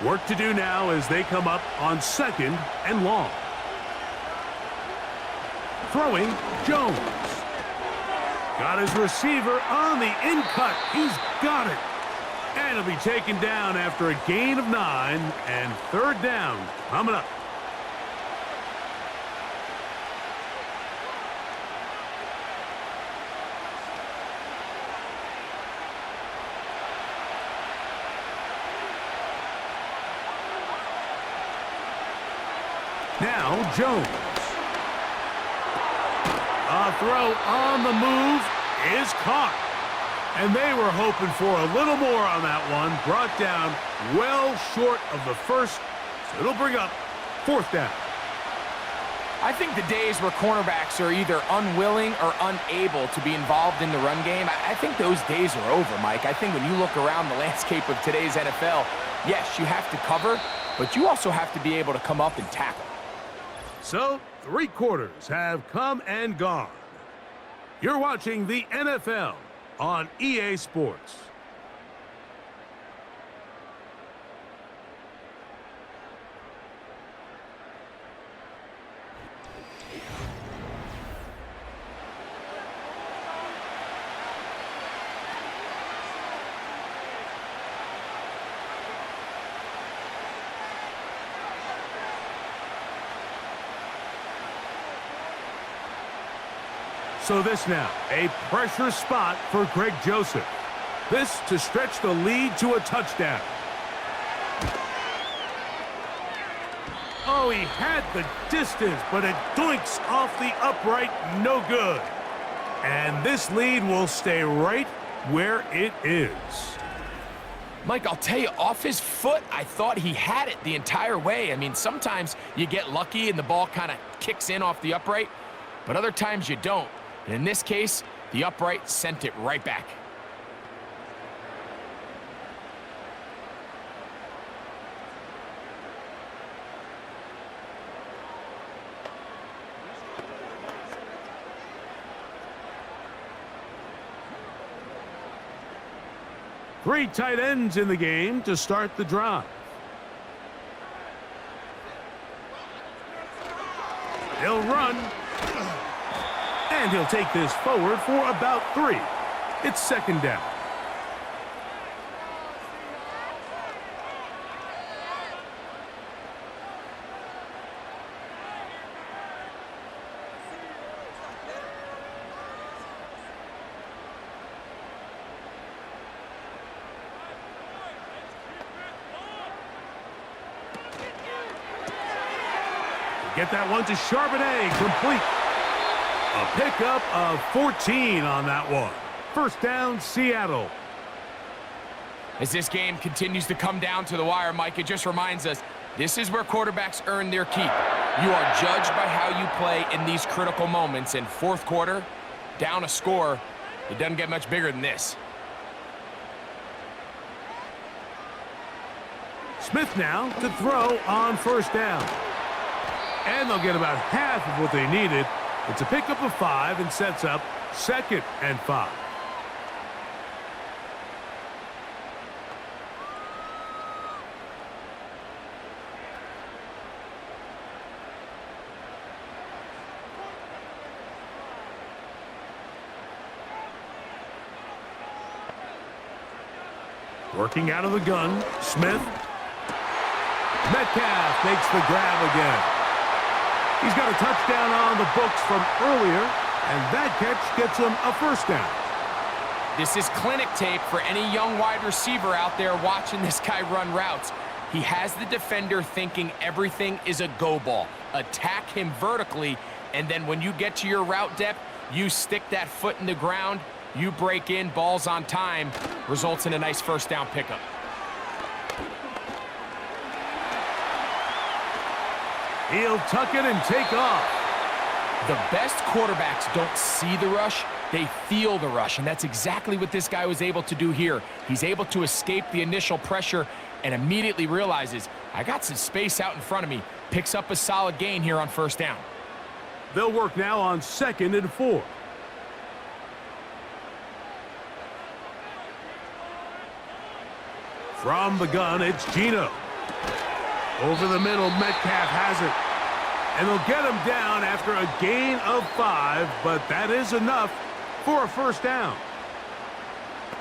Work to do now as they come up on 2nd and long. Throwing, Jones. Got his receiver on the in-cut. He's got it. And he'll be taken down after a gain of 9, and 3rd down coming up. Now Jones. A throw on the move is caught. And they were hoping for a little more on that one. Brought down well short of the first. So it'll bring up 4th down. I think the days where cornerbacks are either unwilling or unable to be involved in the run game, I think those days are over, Mike. I think when you look around the landscape of today's NFL, yes, you have to cover, but you also have to be able to come up and tackle. So, 3 quarters have come and gone. You're watching the NFL on EA Sports. So this now, a pressure spot for Greg Joseph. This to stretch the lead to a touchdown. Oh, he had the distance, but it doinks off the upright, no good. And this lead will stay right where it is. Mike, I'll tell you, off his foot, I thought he had it the entire way. I mean, sometimes you get lucky and the ball kind of kicks in off the upright, but other times you don't. And in this case, the upright sent it right back. Three tight ends in the game to start the drive. He'll run. And he'll take this forward for about 3. It's 2nd down. Get that one to Charbonnet, complete. A pickup of 14 on that one. 1st down, Seattle. As this game continues to come down to the wire, Mike, it just reminds us, this is where quarterbacks earn their keep. You are judged by how you play in these critical moments. In 4th quarter, down a score, it doesn't get much bigger than this. Smith now to throw on 1st down. And they'll get about half of what they needed. It's a pickup of 5 and sets up 2nd and 5. Working out of the gun, Smith. Metcalf makes the grab again. He's got a touchdown on the books from earlier, and that catch gets him a 1st down. This is clinic tape for any young wide receiver out there watching this guy run routes. He has the defender thinking everything is a go ball. Attack him vertically, and then when you get to your route depth, you stick that foot in the ground You break in, balls on time, results in a nice first down pickup. He'll tuck it and take off. The best quarterbacks don't see the rush, they feel the rush, and that's exactly what this guy was able to do here. He's able to escape the initial pressure and immediately realizes, I got some space out in front of me. Picks up a solid gain here on first down. They'll work now on 2nd and 4. From the gun, it's Geno. Over the middle, Metcalf has it. And they'll get him down after a gain of 5, but that is enough for a first down.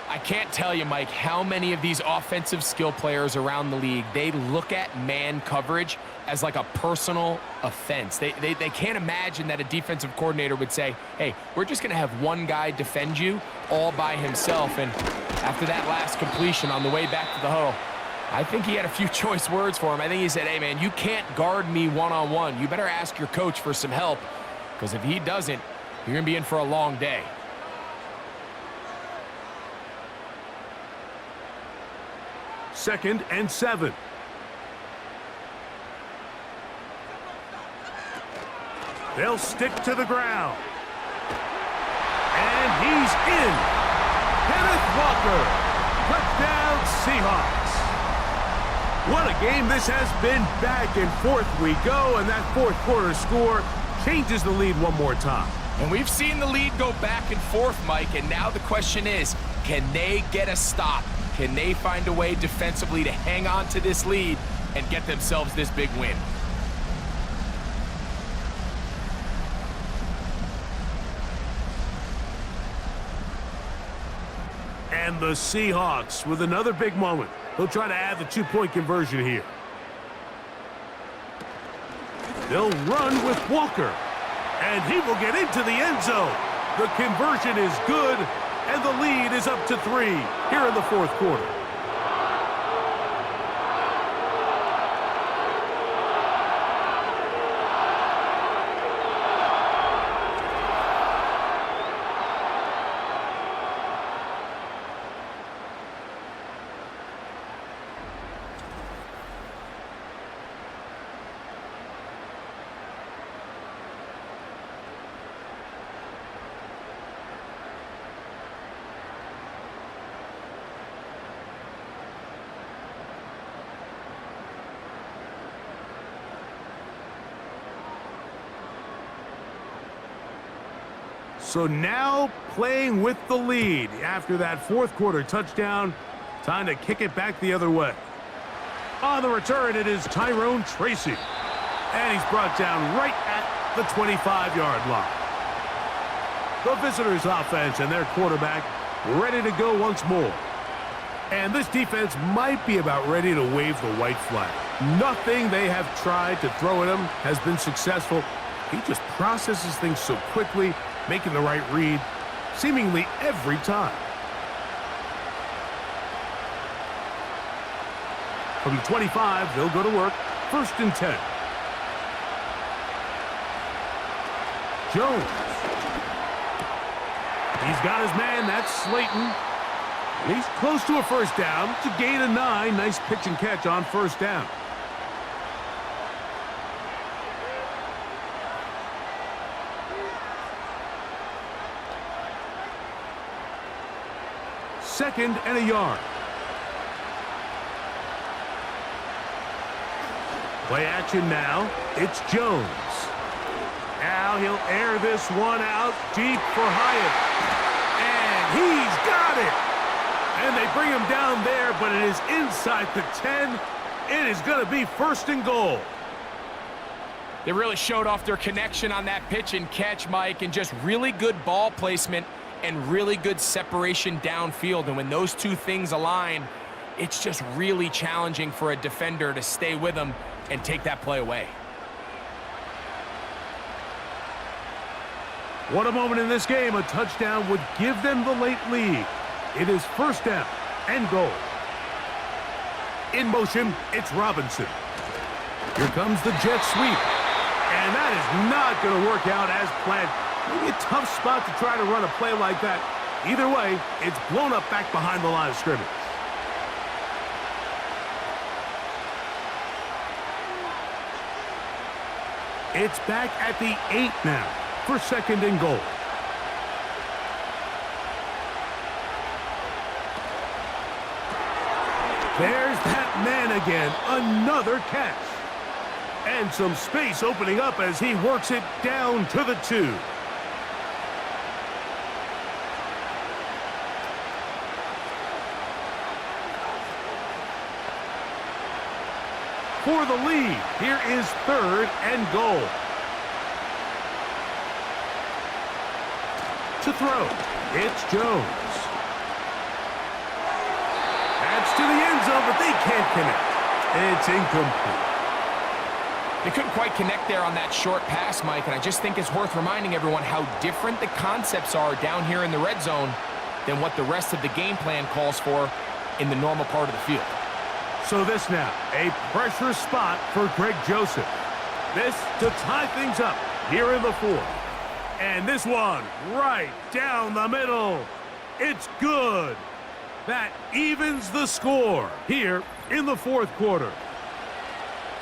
I can't tell you, Mike, how many of these offensive skill players around the league, they look at man coverage as like a personal offense. They can't imagine that a defensive coordinator would say, hey, we're just going to have one guy defend you all by himself. And after that last completion on the way back to the huddle, I think he had a few choice words for him. I think he said, hey, man, you can't guard me one-on-one. You better ask your coach for some help, because if he doesn't, you're going to be in for a long day. 2nd and 7. They'll stick to the ground. And he's in. Kenneth Walker. Touchdown, Seahawks. What a game this has been. Back and forth we go, and that fourth quarter score changes the lead one more time. And we've seen the lead go back and forth, Mike, and now the question is, can they get a stop? Can they find a way defensively to hang on to this lead and get themselves this big win? And the Seahawks with another big moment. They'll try to add the 2-point conversion here. They'll run with Walker. And he will get into the end zone. The conversion is good, and the lead is up to 3 here in the fourth quarter. So now playing with the lead after that fourth quarter touchdown. Time to kick it back the other way. On the return, it is Tyrone Tracy. And he's brought down right at the 25-yard line. The visitors' offense and their quarterback ready to go once more. And this defense might be about ready to wave the white flag. Nothing they have tried to throw at him has been successful. He just processes things so quickly, making the right read seemingly every time. From 25, they'll go to work. 1st and 10. Jones. He's got his man. That's Slayton. He's close to a first down. It's a gain of 9. Nice pitch and catch on first down. Second and a yard. Play action now. It's Jones. Now he'll air this one out deep for Hyatt. And he's got it. And they bring him down there, but it is inside the 10. It is going to be 1st and goal. They really showed off their connection on that pitch and catch, Mike, and just really good ball placement and really good separation downfield. And when those two things align, it's just really challenging for a defender to stay with them and take that play away. What a moment in this game. A touchdown would give them the late lead. It is 1st down and goal. In motion, it's Robinson. Here comes the jet sweep. And that is not going to work out as planned. Maybe a tough spot to try to run a play like that. Either way, it's blown up back behind the line of scrimmage. It's back at the 8 now for 2nd and goal. There's that man again, another catch. And some space opening up as he works it down to the 2. For the lead, here is 3rd and goal. To throw, it's Jones. That's to the end zone, but they can't connect. It's incomplete. They couldn't quite connect there on that short pass, Mike, and I just think it's worth reminding everyone how different the concepts are down here in the red zone than what the rest of the game plan calls for in the normal part of the field. So this now, a pressure spot for Greg Joseph. This to tie things up here in the 4th. And this one right down the middle. It's good. That evens the score here in the 4th quarter.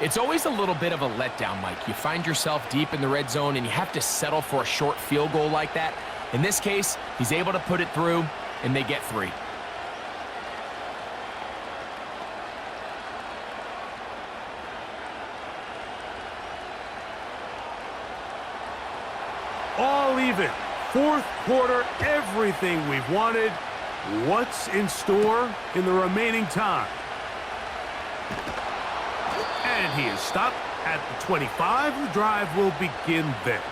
It's always a little bit of a letdown, Mike. You find yourself deep in the red zone and you have to settle for a short field goal like that. In this case, he's able to put it through and they get 3. All even. 4th quarter, everything we've wanted. What's in store in the remaining time? And he is stopped at the 25. The drive will begin there.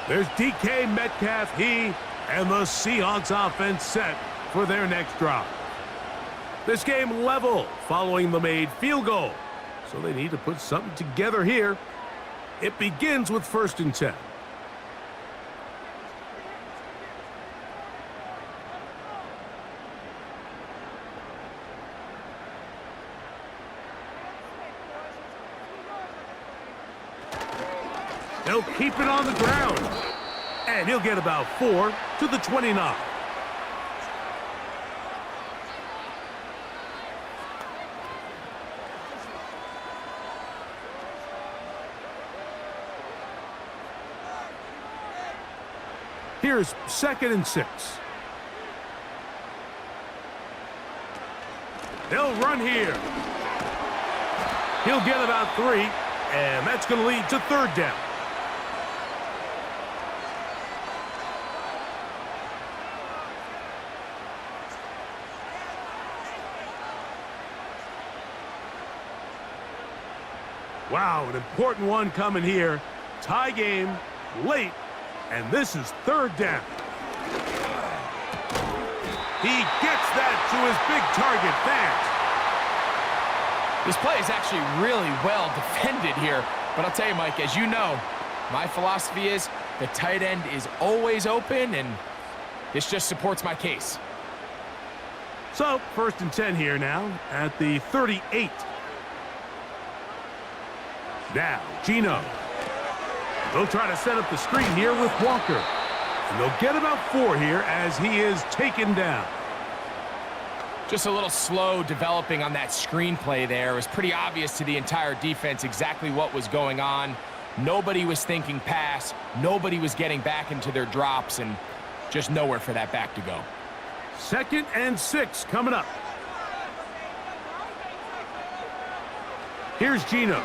There's DK Metcalf, he and the Seahawks offense set for their next drive. This game level following the made field goal. So they need to put something together here. It begins with 1st and 10. They'll keep it on the ground. And he'll get about 4 to the 29. Here's 2nd and 6. They'll run here. He'll get about 3, and that's going to lead to 3rd down. Wow, an important one coming here. Tie game, late, and this is 3rd down. He gets that to his big target. Thanks. This play is actually really well defended here. But I'll tell you, Mike, as you know, my philosophy is the tight end is always open, and this just supports my case. So, 1st and 10 here now at the 38. Now, Gino. They'll try to set up the screen here with Walker. And they'll get about 4 here as he is taken down. Just a little slow developing on that screenplay there. It was pretty obvious to the entire defense exactly what was going on. Nobody was thinking pass. Nobody was getting back into their drops, and just nowhere for that back to go. 2nd and 6 coming up. Here's Gino.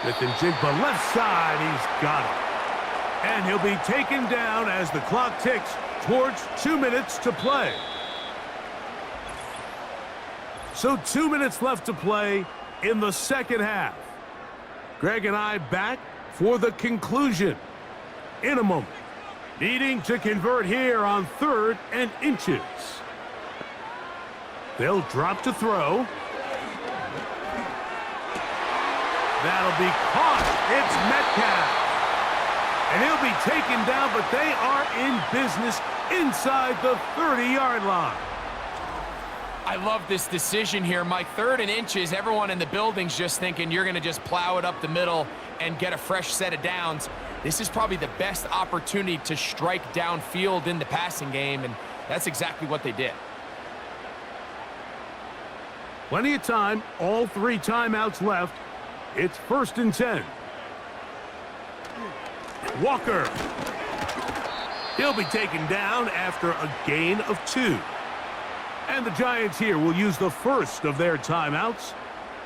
Smith and Jigba left side. He's got it. And he'll be taken down as the clock ticks towards 2 minutes to play. So 2 minutes left to play in the 2nd half. Greg and I back for the conclusion in a moment. Needing to convert here on 3rd and inches. They'll drop to throw. That'll be caught. It's Metcalf. And he'll be taken down, but they are in business inside the 30-yard line. I love this decision here, Mike. 3rd and inches, everyone in the building's just thinking you're going to just plow it up the middle and get a fresh set of downs. This is probably the best opportunity to strike downfield in the passing game, and that's exactly what they did. Plenty of time, all 3 timeouts left. It's 1st and 10. Walker. He'll be taken down after a gain of 2. And the Giants here will use the first of their timeouts.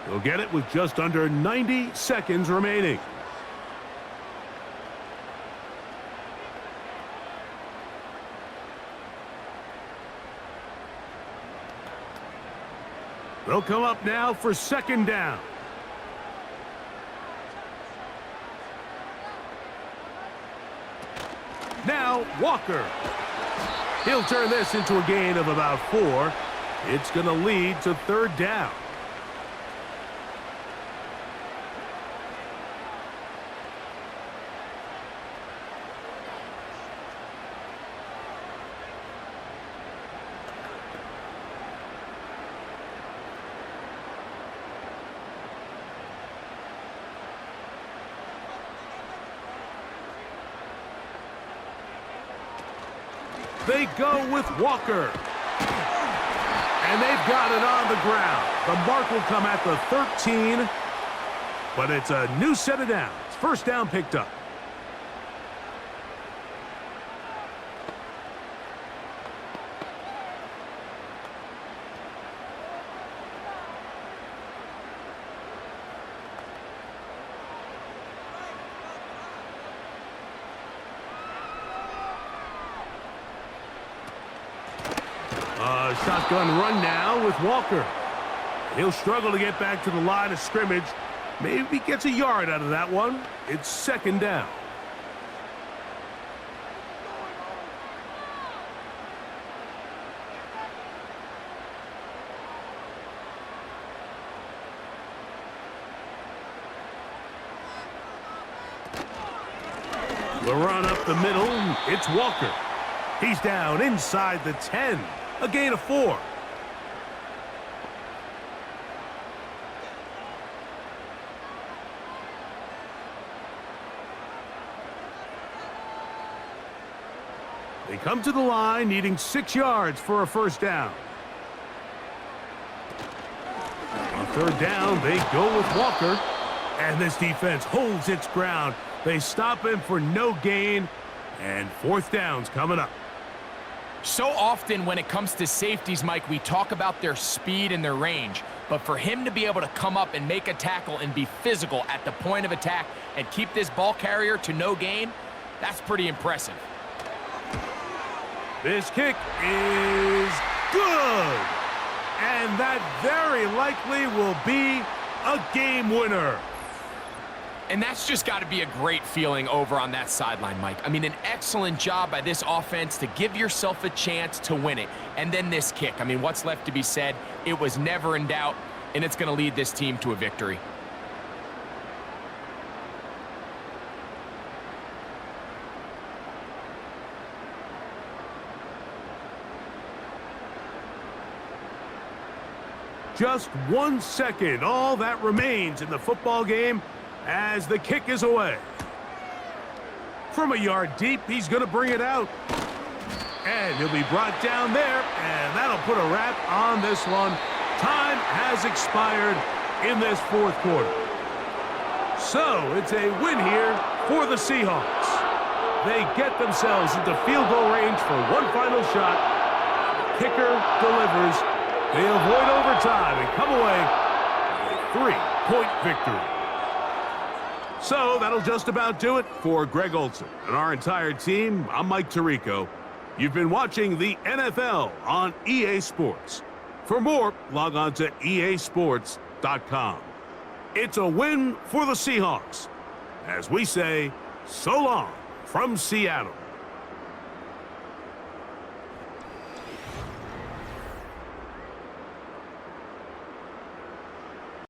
They'll get it with just under 90 seconds remaining. They'll come up now for 2nd down. Now, Walker. He'll turn this into a gain of about 4. It's going to lead to 3rd down. They go with Walker. And they've got it on the ground. The mark will come at the 13. But it's a new set of downs. 1st down picked up. Shotgun run now with Walker. He'll struggle to get back to the line of scrimmage. Maybe gets a yard out of that one. It's 2nd down. The run up the middle. It's Walker. He's down inside the 10. A gain of 4. They come to the line needing 6 yards for a 1st down. On 3rd down, they go with Walker. And this defense holds its ground. They stop him for no gain. And 4th down's coming up. So often when it comes to safeties, Mike, we talk about their speed and their range. But for him to be able to come up and make a tackle and be physical at the point of attack and keep this ball carrier to no gain, that's pretty impressive. This kick is good. And that very likely will be a game winner. And that's just got to be a great feeling over on that sideline, Mike. I mean, an excellent job by this offense to give yourself a chance to win it. And then this kick. I mean, what's left to be said? It was never in doubt, and it's going to lead this team to a victory. Just 1 second, all that remains in the football game as the kick is away. From a yard deep, he's going to bring it out. And he'll be brought down there, and that'll put a wrap on this one. Time has expired in this 4th quarter. So it's a win here for the Seahawks. They get themselves into field goal range for one final shot. The kicker delivers. They avoid overtime and come away with a 3-point victory. So that'll just about do it for Greg Olson and our entire team. I'm Mike Tirico. You've been watching the NFL on EA Sports. For more, log on to easports.com. It's a win for the Seahawks. As we say, so long from Seattle.